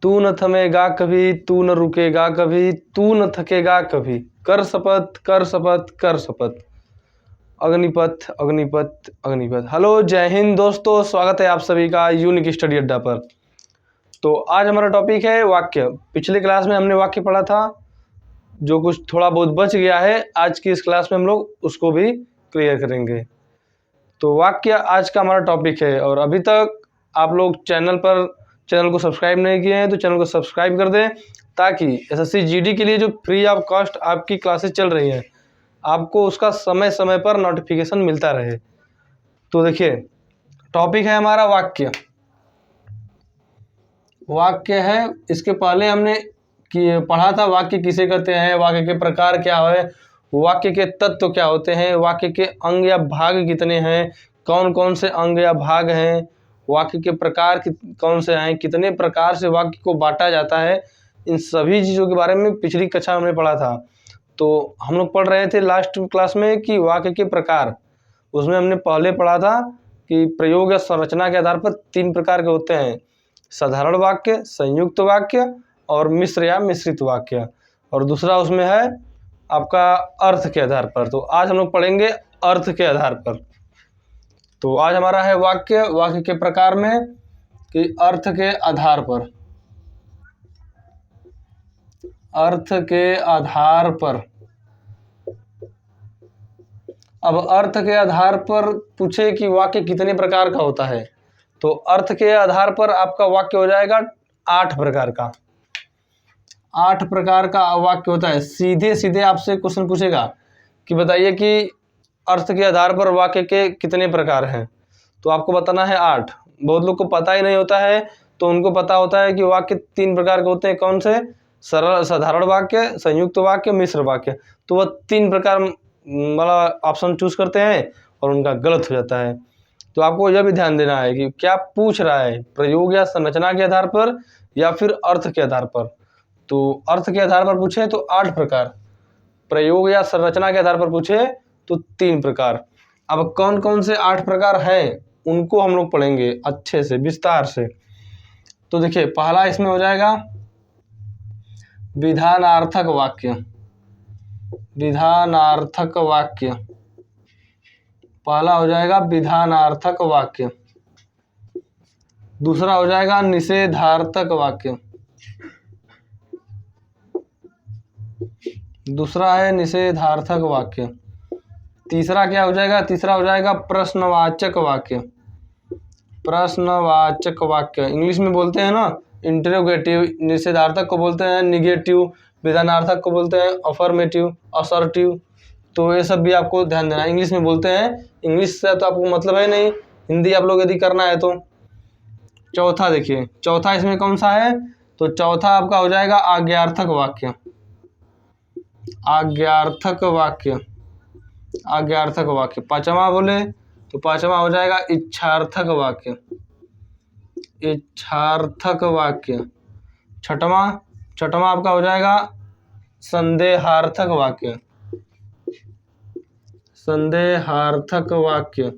तू न थमेगा कभी, तू न रुकेगा कभी, तू न थकेगा कभी, कर शपथ कर शपथ कर शपथ। अग्निपथ अग्निपथ अग्निपथ। हेलो जय हिंद दोस्तों, स्वागत है आप सभी का यूनिक स्टडी अड्डा पर। तो आज हमारा टॉपिक है वाक्य। पिछले क्लास में हमने वाक्य पढ़ा था, जो कुछ थोड़ा बहुत बच गया है आज की इस क्लास में हम लोग उसको भी क्लियर करेंगे। तो वाक्य आज का हमारा टॉपिक है। और अभी तक आप लोग चैनल को सब्सक्राइब नहीं किए हैं तो चैनल को सब्सक्राइब कर दें, ताकि एसएससी जीडी के लिए जो फ्री ऑफ कॉस्ट आपकी क्लासेस चल रही हैं आपको उसका समय समय पर नोटिफिकेशन मिलता रहे। तो देखिए, टॉपिक है हमारा वाक्य। वाक्य है, इसके पहले हमने पढ़ा था वाक्य किसे कहते हैं, वाक्य के प्रकार क्या है, वाक्य के तत्व क्या होते हैं, वाक्य के अंग या भाग कितने हैं, कौन कौन से अंग या भाग हैं, वाक्य के प्रकार कौन से हैं, कितने प्रकार से वाक्य को बांटा जाता है। इन सभी चीज़ों के बारे में पिछली कक्षा में हमने पढ़ा था। तो हम लोग पढ़ रहे थे लास्ट क्लास में कि वाक्य के प्रकार, उसमें हमने पहले पढ़ा था कि प्रयोग या संरचना के आधार पर 3 प्रकार के होते हैं: साधारण वाक्य, संयुक्त वाक्य और मिश्र या मिश्रित वाक्य। और दूसरा उसमें है आपका अर्थ के आधार पर। तो आज हम लोग पढ़ेंगे अर्थ के आधार पर। तो आज हमारा है वाक्य के प्रकार में कि अर्थ के आधार पर, अर्थ के आधार पर। अब अर्थ के आधार पर पूछे कि वाक्य कितने प्रकार का होता है, तो अर्थ के आधार पर आपका वाक्य हो जाएगा 8 प्रकार का। 8 प्रकार का वाक्य होता है। सीधे सीधे आपसे क्वेश्चन पूछेगा कि बताइए कि अर्थ के आधार पर वाक्य के कितने प्रकार हैं, तो आपको बताना है 8। बहुत लोग को पता ही नहीं होता है, तो उनको पता होता है कि वाक्य 3 प्रकार के होते हैं। कौन से? सरल साधारण वाक्य, संयुक्त वाक्य, मिश्र वाक्य। तो वह 3 प्रकार वाला ऑप्शन चूज करते हैं और उनका गलत हो जाता है। तो आपको यह भी ध्यान देना है कि क्या पूछ रहा है, प्रयोग या संरचना के आधार पर या फिर अर्थ के आधार पर। तो अर्थ के आधार पर पूछे तो 8 प्रकार, प्रयोग या संरचना के आधार पर पूछे तो 3 प्रकार। अब कौन कौन से 8 प्रकार हैं उनको हम लोग पढ़ेंगे अच्छे से, विस्तार से। तो देखिए, पहला इसमें हो जाएगा विधानार्थक वाक्य। विधानार्थक वाक्य पहला हो जाएगा विधानार्थक वाक्य। दूसरा हो जाएगा निषेधार्थक वाक्य। दूसरा है निषेधार्थक वाक्य। तीसरा क्या हो जाएगा? तीसरा हो जाएगा प्रश्नवाचक वाक्य। प्रश्नवाचक वाक्य इंग्लिश में बोलते हैं ना इंटरोगेटिव। निषेधार्थक को बोलते हैं निगेटिव, विधानार्थक को बोलते हैं अफर्मेटिव, असर्टिव। तो ये सब भी आपको ध्यान देना है, इंग्लिश में बोलते हैं। इंग्लिश से तो आपको मतलब है नहीं, हिंदी आप लोग यदि करना है तो। चौथा देखिए, चौथा इसमें कौन सा है? तो चौथा आपका हो जाएगा आज्ञार्थक वाक्य। आज्ञार्थक वाक्य, आज्ञार्थक वाक्य। पांचवा बोले तो पांचवा हो जाएगा इच्छार्थक वाक्य। इच्छार्थक वाक्य। छठवां आपका हो जाएगा संदेहार्थक वाक्य। संदेहार्थक वाक्य।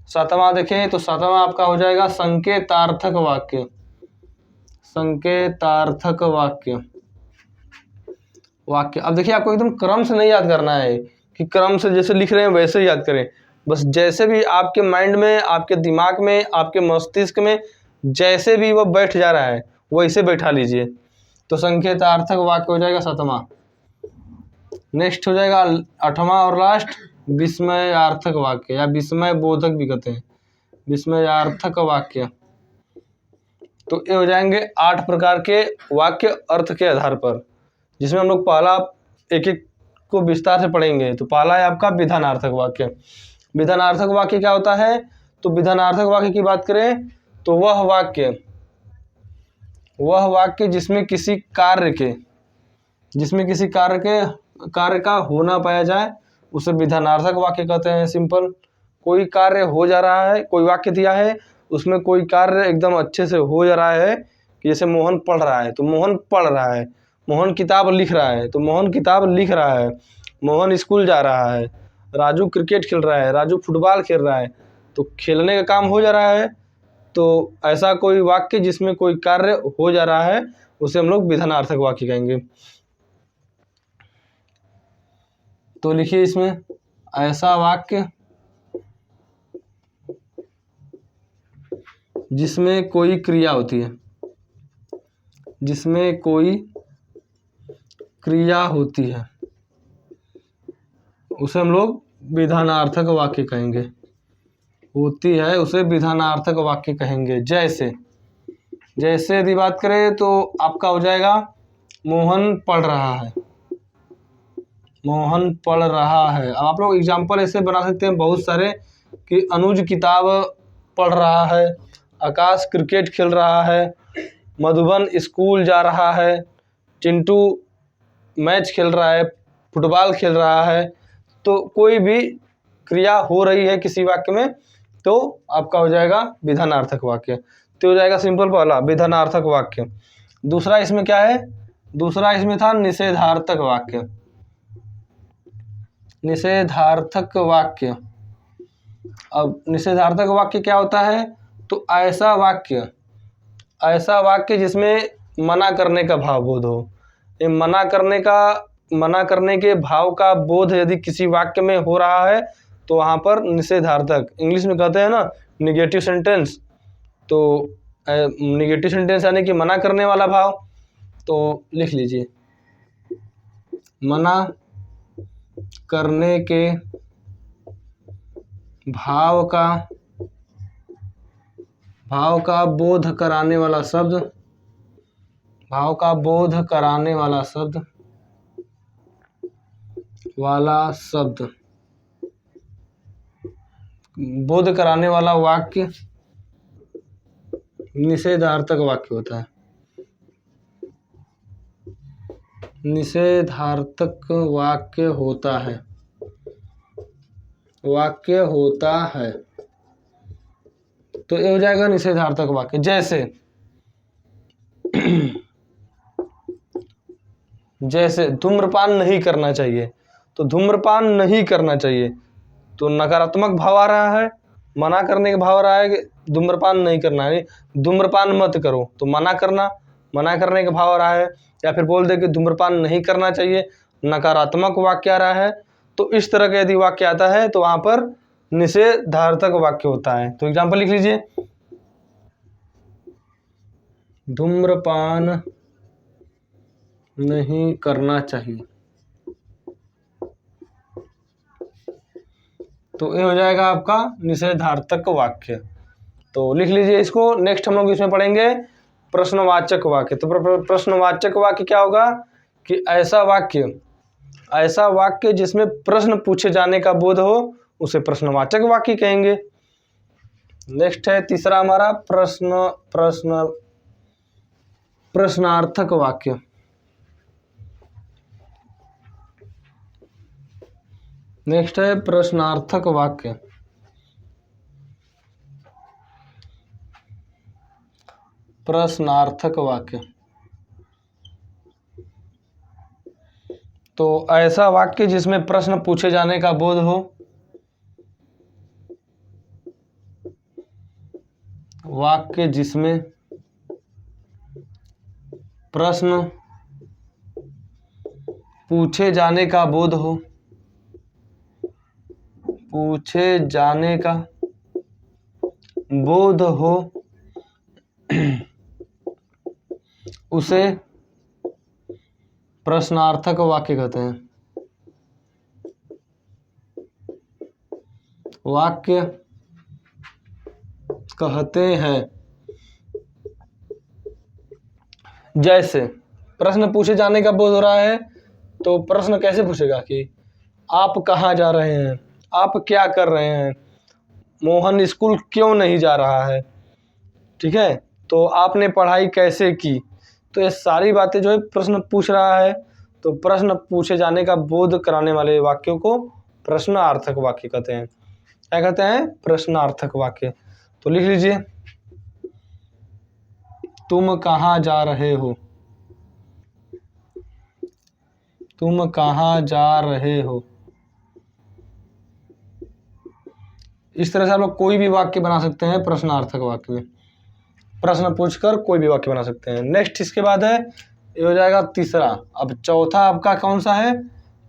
सातवां देखें तो सातवां आपका हो जाएगा संकेतार्थक वाक्य। संकेतार्थक वाक्य। अब देखिए, आपको एकदम क्रम से नहीं याद करना है कि क्रम से जैसे लिख रहे हैं वैसे ही याद करें। बस जैसे भी आपके माइंड में, आपके दिमाग में, आपके मस्तिष्क में जैसे भी वो बैठ जा रहा है वैसे बैठा लीजिए। तो संकेतार्थक वाक्य हो जाएगा 7वां। नेक्स्ट हो जाएगा 8वां और लास्ट विस्मयार्थक वाक्य, या विस्मय बोधक भी कहते हैं, विस्मयार्थक वाक्य। तो ये हो जाएंगे 8 प्रकार के वाक्य अर्थ के आधार पर, जिसमें हम लोग पहला एक एक को विस्तार से पढ़ेंगे। तो पहला है आपका विधानार्थक वाक्य। विधानार्थक वाक्य क्या होता है? तो विधानार्थक वाक्य की बात करें तो वह वाक्य जिसमें किसी कार्य का होना पाया जाए उसे विधानार्थक वाक्य कहते हैं। सिंपल, कोई कार्य हो जा रहा है, कोई वाक्य दिया है उसमें कोई कार्य एकदम अच्छे से हो जा रहा है कि जैसे मोहन पढ़ रहा है तो मोहन पढ़ रहा है, मोहन किताब लिख रहा है तो मोहन किताब लिख रहा है, मोहन स्कूल जा रहा है, राजू क्रिकेट खेल रहा है, राजू फुटबॉल खेल रहा है, तो खेलने का काम हो जा रहा है। तो ऐसा कोई वाक्य जिसमें कोई कार्य हो जा रहा है उसे हम लोग विधानार्थक वाक्य कहेंगे। तो लिखिए इसमें, ऐसा वाक्य जिसमें कोई क्रिया होती है, जिसमें कोई क्रिया होती है उसे हम लोग विधानार्थक वाक्य कहेंगे। होती है उसे विधानार्थक वाक्य कहेंगे। जैसे जैसे यदि बात करें तो आपका हो जाएगा मोहन पढ़ रहा है। मोहन पढ़ रहा है। अब आप लोग एग्जाम्पल ऐसे बना सकते हैं बहुत सारे कि अनुज किताब पढ़ रहा है, आकाश क्रिकेट खेल रहा है, मधुबन स्कूल जा रहा है, चिंटू मैच खेल रहा है, फुटबॉल खेल रहा है। तो कोई भी क्रिया हो रही है किसी वाक्य में तो आपका हो जाएगा विधानार्थक वाक्य। तो हो जाएगा सिंपल पहला विधानार्थक वाक्य। दूसरा इसमें क्या है, दूसरा इसमें था निषेधार्थक वाक्य। निषेधार्थक वाक्य, अब निषेधार्थक वाक्य क्या होता है, तो ऐसा वाक्य जिसमें मना करने का भाव बोध हो। ये मना करने के भाव का बोध यदि किसी वाक्य में हो रहा है तो वहाँ पर निषेधार्थक, इंग्लिश में कहते हैं ना निगेटिव सेंटेंस। तो निगेटिव सेंटेंस यानी कि मना करने वाला भाव। तो लिख लीजिए, मना करने के भाव का बोध कराने वाला शब्द, भाव का बोध कराने वाला शब्द, बोध कराने वाला वाक्य निषेधार्थक वाक्य होता है। निषेधार्थक वाक्य होता है, तो ये हो जाएगा निषेधार्थक वाक्य। जैसे धूम्रपान नहीं करना चाहिए, तो धूम्रपान नहीं करना चाहिए तो नकारात्मक भाव आ रहा है, मना करने का भाव आ रहा है कि धूम्रपान नहीं करना है, धूम्रपान मत करो तो मना करने का भाव आ रहा है। या फिर बोल दे कि धूम्रपान नहीं करना चाहिए, नकारात्मक वाक्य आ रहा है। तो इस तरह का यदि वाक्य आता है तो वहां पर निषेधार्थक वाक्य होता है। तो एग्जाम्पल लिख लीजिए, धूम्रपान नहीं करना चाहिए, तो ये हो जाएगा आपका निषेधार्थक वाक्य। तो लिख लीजिए इसको। नेक्स्ट हम लोग इसमें पढ़ेंगे प्रश्नवाचक वाक्य। तो प्रश्नवाचक वाक्य क्या होगा कि ऐसा वाक्य जिसमें प्रश्न पूछे जाने का बोध हो उसे प्रश्नवाचक वाक्य कहेंगे। नेक्स्ट है तीसरा हमारा प्रश्नार्थक वाक्य। नेक्स्ट है प्रश्नार्थक वाक्य। प्रश्नार्थक वाक्य, तो ऐसा वाक्य जिसमें प्रश्न पूछे जाने का बोध हो, वाक्य जिसमें प्रश्न पूछे जाने का बोध हो, उसे प्रश्नार्थक वाक्य कहते हैं। जैसे प्रश्न पूछे जाने का बोध हो रहा है तो प्रश्न कैसे पूछेगा कि आप कहाँ जा रहे हैं, आप क्या कर रहे हैं, मोहन स्कूल क्यों नहीं जा रहा है, ठीक है, तो आपने पढ़ाई कैसे की। तो ये सारी बातें जो है प्रश्न पूछ रहा है। तो प्रश्न पूछे जाने का बोध कराने वाले वाक्यों को प्रश्नार्थक वाक्य कहते हैं। क्या कहते हैं? प्रश्नार्थक वाक्य। तो लिख लीजिए, तुम कहाँ जा रहे हो, तुम कहाँ जा रहे हो। इस तरह से आप लोग कोई भी वाक्य बना सकते हैं प्रश्नार्थक वाक्य में। प्रश्न पूछकर कोई भी वाक्य बना सकते हैं। नेक्स्ट इसके बाद है, ये हो जाएगा तीसरा। अब चौथा आपका कौन सा है?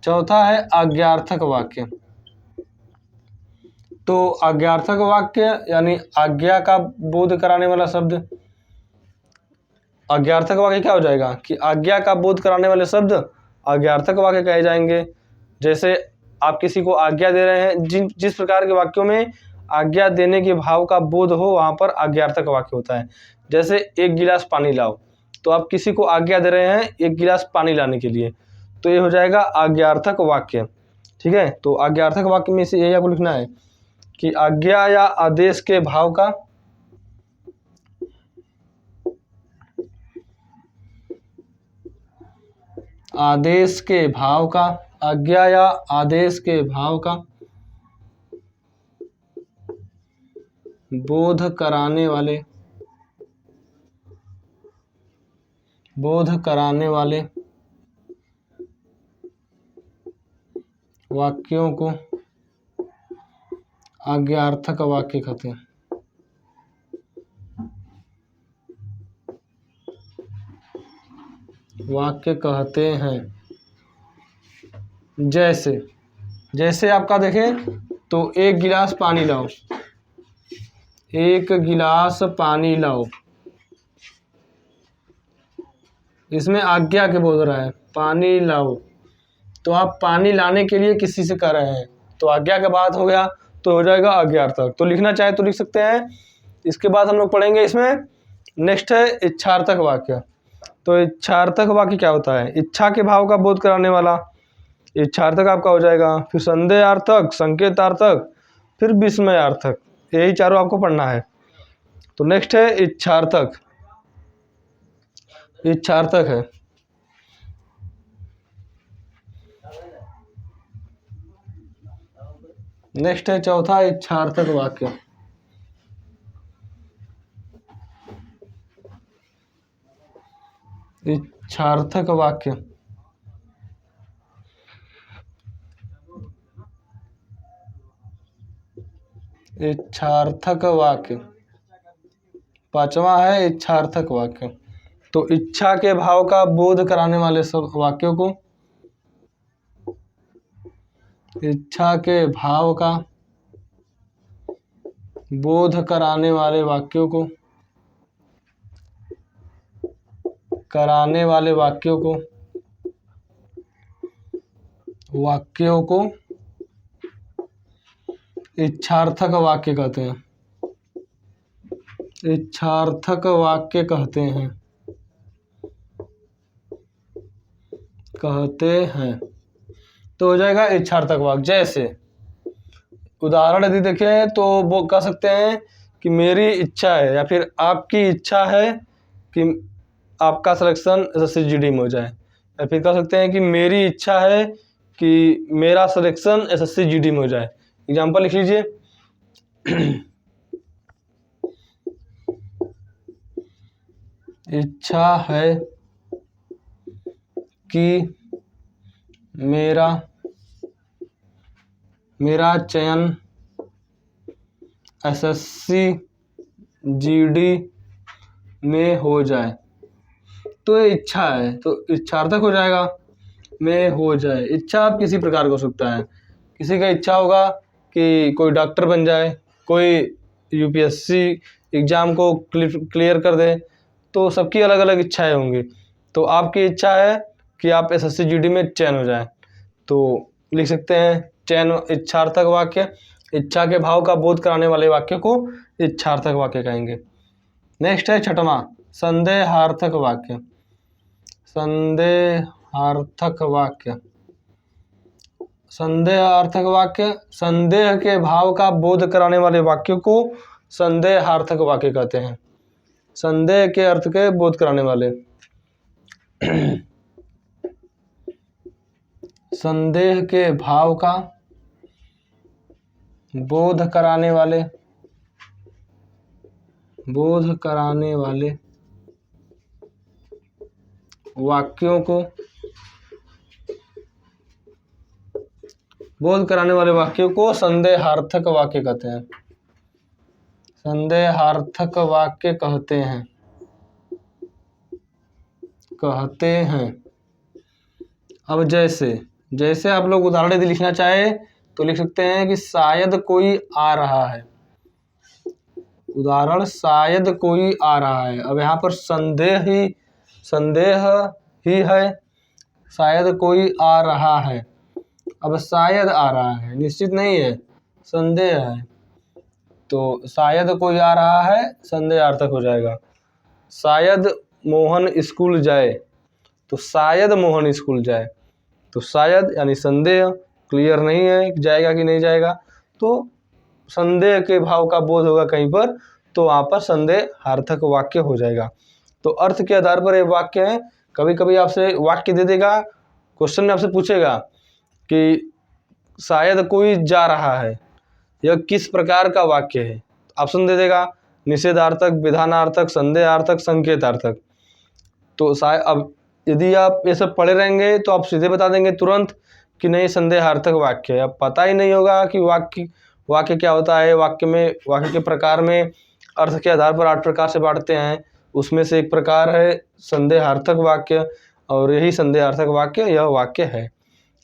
चौथा है आज्ञार्थक वाक्य। तो आज्ञार्थक वाक्य यानी आज्ञा का बोध कराने वाला शब्द। आज्ञार्थक वाक्य क्या हो जाएगा कि आज्ञा का बोध कराने वाले शब्द आज्ञार्थक वाक्य कहे जाएंगे। जैसे आप किसी को आज्ञा दे रहे हैं, जिस प्रकार के वाक्यों में आज्ञा देने के भाव का बोध हो वहाँ पर आज्ञार्थक वाक्य होता है। जैसे एक गिलास पानी लाओ, तो आप किसी को आज्ञा दे रहे हैं एक गिलास पानी लाने के लिए, तो ये हो जाएगा आज्ञार्थक वाक्य। ठीक है, तो आज्ञार्थक वाक्य में से यही आपको लिखना है कि आज्ञा या आदेश के भाव का आदेश के भाव का आज्ञा या आदेश के भाव का बोध कराने वाले वाक्यों को आज्ञार्थक वाक्य कहते हैं। वाक्य कहते हैं। जैसे आपका देखें तो एक गिलास पानी लाओ, एक गिलास पानी लाओ, इसमें आज्ञा के बोल रहा है पानी लाओ, तो आप पानी लाने के लिए किसी से कह रहे हैं, तो आज्ञा का बात हो गया, तो हो जाएगा आज्ञार्थक। तो लिखना चाहे तो लिख सकते हैं। इसके बाद हम लोग पढ़ेंगे इसमें नेक्स्ट है इच्छार्थक वाक्य। तो इच्छार्थक वाक्य क्या होता है? इच्छा के भाव का बोध कराने वाला इच्छार्थक आपका हो जाएगा। फिर संदेहार्थक, संकेतार्थक, फिर विस्मयार्थक, यही चारों आपको पढ़ना है। तो नेक्स्ट है इच्छार्थक। इच्छार्थक है नेक्स्ट है चौथा इच्छार्थक वाक्य। इच्छार्थक वाक्य इच्छार्थक वाक्य पांचवा है इच्छार्थक वाक्य। तो इच्छा के भाव का बोध कराने वाले सब वाक्यों को इच्छा के भाव का बोध कराने वाले वाक्यों को इच्छार्थक वाक्य कहते हैं। इच्छार्थक वाक्य कहते हैं। तो हो जाएगा इच्छार्थक वाक्य। जैसे उदाहरण यदि देखें तो वो कह सकते हैं कि मेरी इच्छा है, या फिर आपकी इच्छा है कि आपका सिलेक्शन एसएससी जीडी में हो जाए, या फिर कह सकते हैं कि मेरी इच्छा है कि मेरा सिलेक्शन एसएससी जीडी में हो जाए। एग्जाम्पल लिख लीजिए। इच्छा है कि मेरा चयन एसएससी जीडी में हो जाए। तो ये इच्छा है, तो इच्छार्थक हो जाएगा में हो जाए। इच्छा आप किसी प्रकार का हो सकता है। किसी का इच्छा होगा कि कोई डॉक्टर बन जाए, कोई यूपीएससी एग्ज़ाम को क्लियर कर दे, तो सबकी अलग अलग इच्छाएं होंगी। तो आपकी इच्छा है कि आप एसएससी जीडी में चयन हो जाए, तो लिख सकते हैं चयन इच्छार्थक वाक्य। इच्छा के भाव का बोध कराने वाले वाक्य को इच्छार्थक वाक्य कहेंगे। नेक्स्ट है छठवां संदेहार्थक वाक्य। संदेहार्थक वाक्य संदेह के भाव का बोध कराने वाले वाक्य को संदेहार्थक वाक्य कहते हैं। संदेह के अर्थ के बोध कराने वाले संदेह के भाव का बोध कराने वाले वाक्यों को संदेहार्थक वाक्य कहते हैं। संदेहार्थक वाक्य कहते हैं। अब जैसे आप लोग उदाहरण यदि लिखना चाहे तो लिख सकते हैं कि शायद कोई आ रहा है। उदाहरण, शायद कोई आ रहा है। अब यहाँ पर संदेह ही है, शायद कोई आ रहा है। अब शायद आ रहा है, निश्चित नहीं है, संदेह है, तो शायद कोई आ रहा है संदेहार्थक हो जाएगा। शायद मोहन स्कूल जाए, तो शायद मोहन स्कूल जाए, तो शायद यानी संदेह, क्लियर नहीं है जाएगा कि नहीं जाएगा, तो संदेह के भाव का बोध होगा कहीं पर, तो वहाँ पर संदेहार्थक वाक्य हो जाएगा। तो अर्थ के आधार पर ये वाक्य है। कभी कभी आपसे वाक्य दे देगा, क्वेश्चन में आपसे पूछेगा कि शायद कोई जा रहा है, यह किस प्रकार का वाक्य है। ऑप्शन दे देगा, निषेधार्थक, विधानार्थक, संदेहार्थक, संकेतार्थक। तो शायद अब यदि आप ये सब पढ़े रहेंगे तो आप सीधे बता देंगे तुरंत कि नहीं संदेहार्थक वाक्य है। अब पता ही नहीं होगा कि वाक्य क्या होता है। वाक्य के प्रकार में अर्थ के आधार पर 8 प्रकार से बांटते हैं, उसमें से एक प्रकार है संदेहार्थक वाक्य, और यही संदेहार्थक वाक्य यह वाक्य है।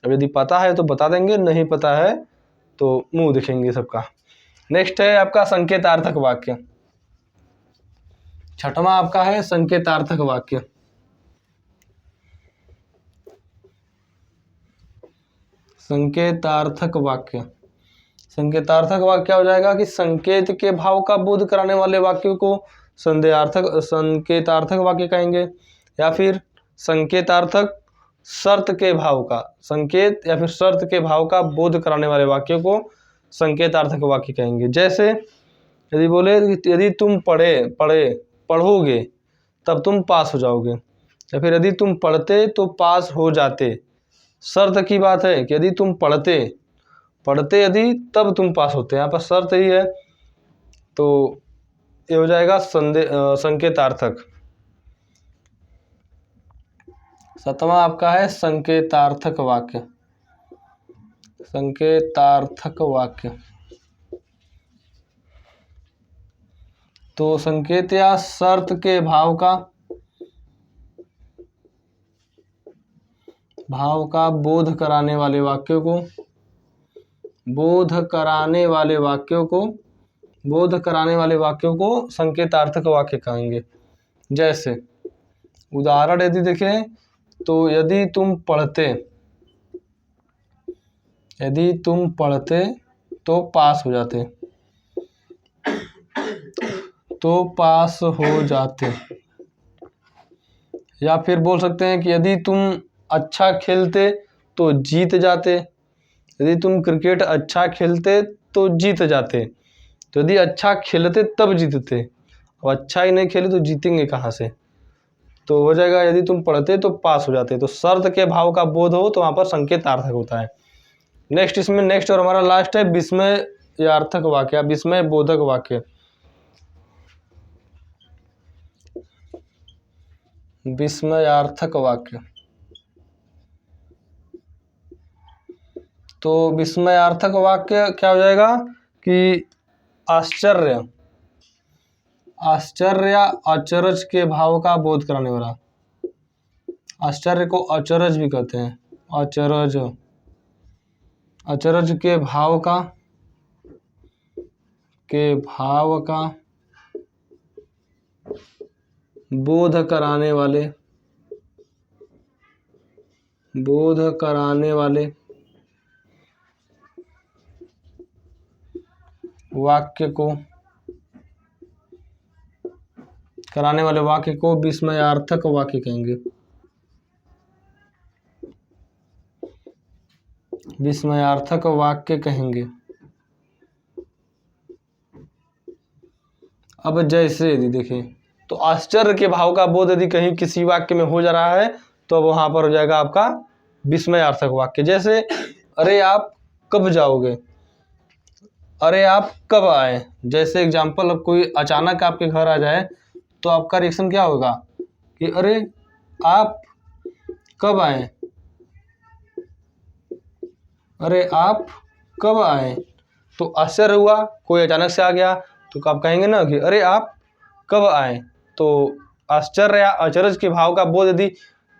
अब यदि पता है तो बता देंगे, नहीं पता है तो मुंह दिखेंगे सबका। नेक्स्ट है आपका संकेतार्थक वाक्य। छठवां आपका है संकेतार्थक वाक्य। संकेतार्थक वाक्य क्या हो जाएगा कि संकेत के भाव का बोध कराने वाले वाक्यों को संकेतार्थक वाक्य कहेंगे, या फिर संकेतार्थक शर्त के भाव का, संकेत या फिर शर्त के भाव का बोध कराने वाले वाक्यों को संकेतार्थक वाक्य कहेंगे। जैसे यदि बोले यदि तुम पढ़ोगे तब तुम पास हो जाओगे, या फिर यदि तुम पढ़ते तो पास हो जाते। शर्त की बात है कि यदि तुम पढ़ते यदि तब तुम पास होते, यहाँ पर शर्त ही है, तो ये हो जाएगा संकेतार्थक। सातवां आपका है संकेतार्थक वाक्य। तो संकेत या शर्त के भाव का बोध कराने वाले वाक्यों को संकेतार्थक वाक्य कहेंगे। जैसे उदाहरण यदि देखें तो यदि तुम पढ़ते तो पास हो जाते, या फिर बोल सकते हैं कि यदि तुम अच्छा खेलते तो जीत जाते, यदि तुम क्रिकेट अच्छा खेलते तो जीत जाते। तो यदि अच्छा खेलते तब जीतते, अब अच्छा ही नहीं खेले तो जीतेंगे कहाँ से, तो हो जाएगा यदि तुम पढ़ते तो पास हो जाते। तो शर्त के भाव का बोध हो तो वहाँ पर संकेतार्थक होता है। नेक्स्ट और हमारा लास्ट है विस्मयार्थक वाक्य, विस्मय बोधक वाक्य। विस्मयार्थक वाक्य, तो विस्मयार्थक वाक्य क्या हो जाएगा कि आश्चर्य अचरज के भाव का बोध कराने वाला। आश्चर्य को अचरज भी कहते हैं, अचरज के भाव का बोध कराने वाले वाक्य को विस्मयार्थक वाक्य कहेंगे। विस्मयार्थक वाक्य कहेंगे। अब जैसे यदि देखें तो आश्चर्य के भाव का बोध यदि कहीं किसी वाक्य में हो जा रहा है तो अब वहां पर हो जाएगा आपका विस्मयार्थक वाक्य। जैसे अरे आप कब जाओगे, अरे आप कब आए। जैसे एग्जाम्पल, अब कोई अचानक आपके घर आ जाए तो आपका रिएक्शन क्या होगा कि अरे आप कब आए, अरे आप कब आए। तो आश्चर्य हुआ, कोई अचानक से आ गया तो आप कहेंगे ना कि अरे आप कब आए, तो आश्चर्य या अचरज के भाव का बोध यदि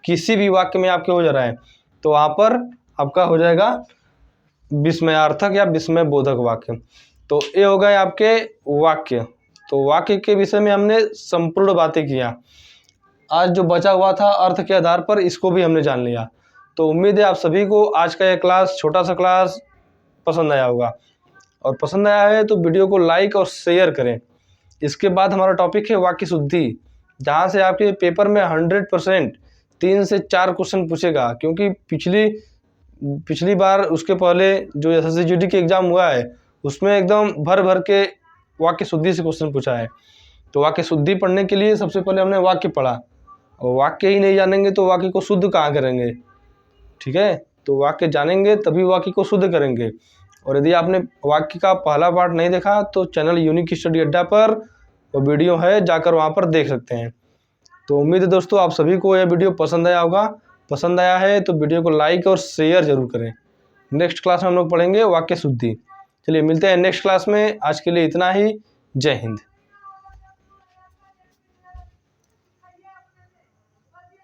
किसी भी वाक्य में आपके हो जा रहा है तो वहाँ पर आपका हो जाएगा विस्मयार्थक या विस्मय बोधक वाक्य। तो ये हो गए आपके वाक्य। तो वाक्य के विषय में हमने संपूर्ण बातें किया। आज जो बचा हुआ था अर्थ के आधार पर, इसको भी हमने जान लिया। तो उम्मीद है आप सभी को आज का यह क्लास, छोटा सा क्लास पसंद आया होगा, और पसंद आया है तो वीडियो को लाइक और शेयर करें। इसके बाद हमारा टॉपिक है वाक्य शुद्धि, जहाँ से आपके पेपर में 100% 3 से 4 क्वेश्चन पूछेगा, क्योंकि पिछली बार उसके पहले जो SSC के एग्ज़ाम हुआ है उसमें एकदम भर भर के वाक्य शुद्धि से क्वेश्चन पूछा है। तो वाक्य शुद्धि पढ़ने के लिए सबसे पहले हमने वाक्य पढ़ा, और वाक्य ही नहीं जानेंगे तो वाक्य को शुद्ध कहाँ करेंगे, ठीक है। तो वाक्य जानेंगे तभी वाक्य को शुद्ध करेंगे। और यदि आपने वाक्य का पहला पार्ट नहीं देखा तो चैनल यूनिक स्टडी अड्डा पर वो वीडियो है, जाकर वहाँ पर देख सकते हैं। तो उम्मीद है दोस्तों आप सभी को यह वीडियो पसंद आया होगा। पसंद आया है तो वीडियो को लाइक और शेयर जरूर करें। नेक्स्ट क्लास में हम लोग पढ़ेंगे वाक्य शुद्धि। चलिए मिलते हैं नेक्स्ट क्लास में। आज के लिए इतना ही। जय हिंद।